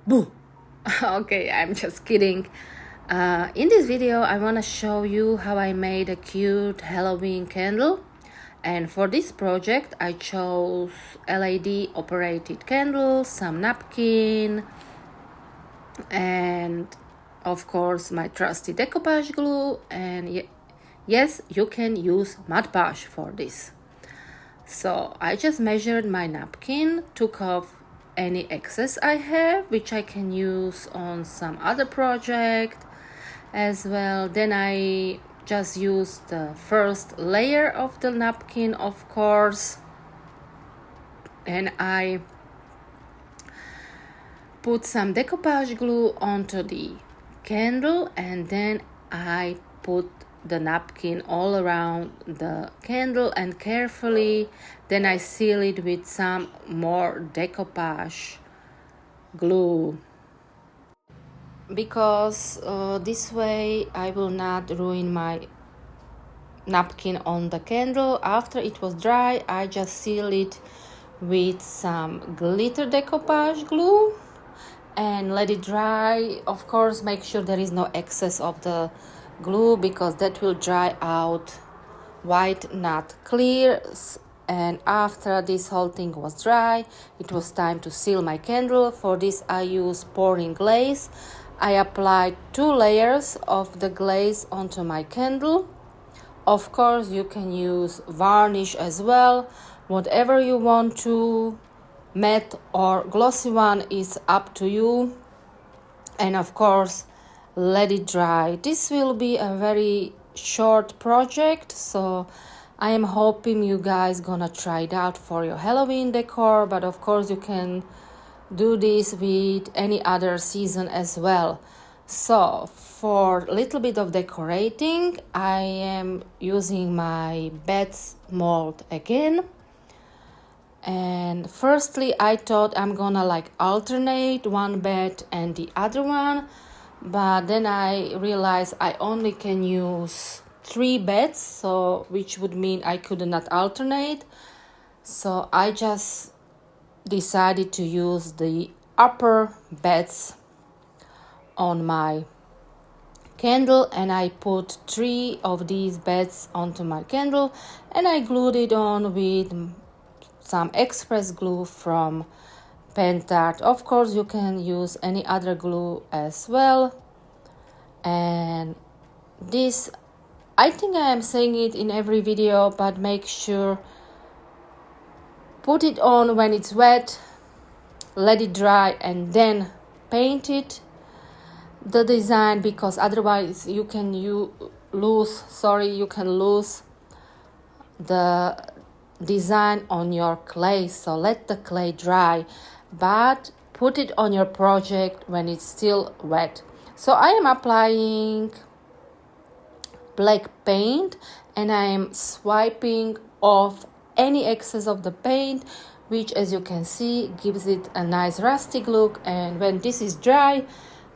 Boo! Okay, I'm just kidding. In this video, I want to show you how I made a cute Halloween candle. And for this project, I chose LED operated candles, some napkin, and of course my trusty decoupage glue. And yes, you can use mud brush for this. So I just measured my napkin, took off any excess I have, which I can use on some other project as well. Then I just used the first layer of the napkin, of course, and I put some decoupage glue onto the candle, and then I put the napkin all around the candle, and carefully then I seal it with some more decoupage glue, because this way I will not ruin my napkin on the candle. After it was dry, I just seal it with some glitter decoupage glue and let it dry. Of course, make sure there is no excess of the glue, because that will dry out white, not clear. And after this whole thing was dry, it was time to seal my candle. For this I use pouring glaze. I applied 2 layers of the glaze onto my candle. Of course, you can use varnish as well, whatever you want to. Matte or glossy one is up to you. And of course, let it dry. This will be a very short project, so I am hoping you guys gonna try it out for your Halloween decor, but of course you can do this with any other season as well. So for a little bit of decorating, I am using my beds mold again. And firstly, I thought I'm gonna alternate one bed and the other one, but then I realized I only can use 3 beds, so which would mean I could not alternate. So I just decided to use the upper beds on my candle, and I put 3 of these beds onto my candle, and I glued it on with some express glue from Pentart. Of course, you can use any other glue as well. And this, I think I am saying it in every video, but make sure put it on when it's wet, let it dry, and then paint it the design, because otherwise you can lose the design on your clay. So let the clay dry, but put it on your project when it's still wet. So I am applying black paint, and I am swiping off any excess of the paint, which, as you can see, gives it a nice rustic look. And when this is dry,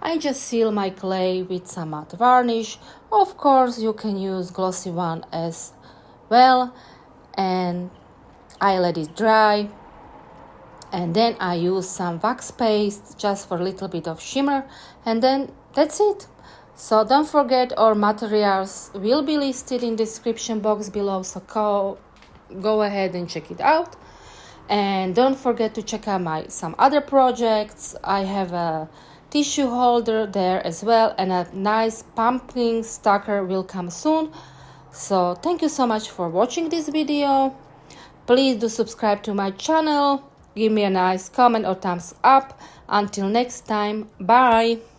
I just seal my clay with some matte varnish. Of course, you can use glossy one as well. And I let it dry, and then I use some wax paste just for a little bit of shimmer, and then that's it. So don't forget, our materials will be listed in the description box below, so go ahead and check it out. And don't forget to check out some other projects. I have a tissue holder there as well, and a nice pumpkin stacker will come soon. So thank you so much for watching this video. Please do subscribe to my channel, give me a nice comment or thumbs up. Until next time, bye.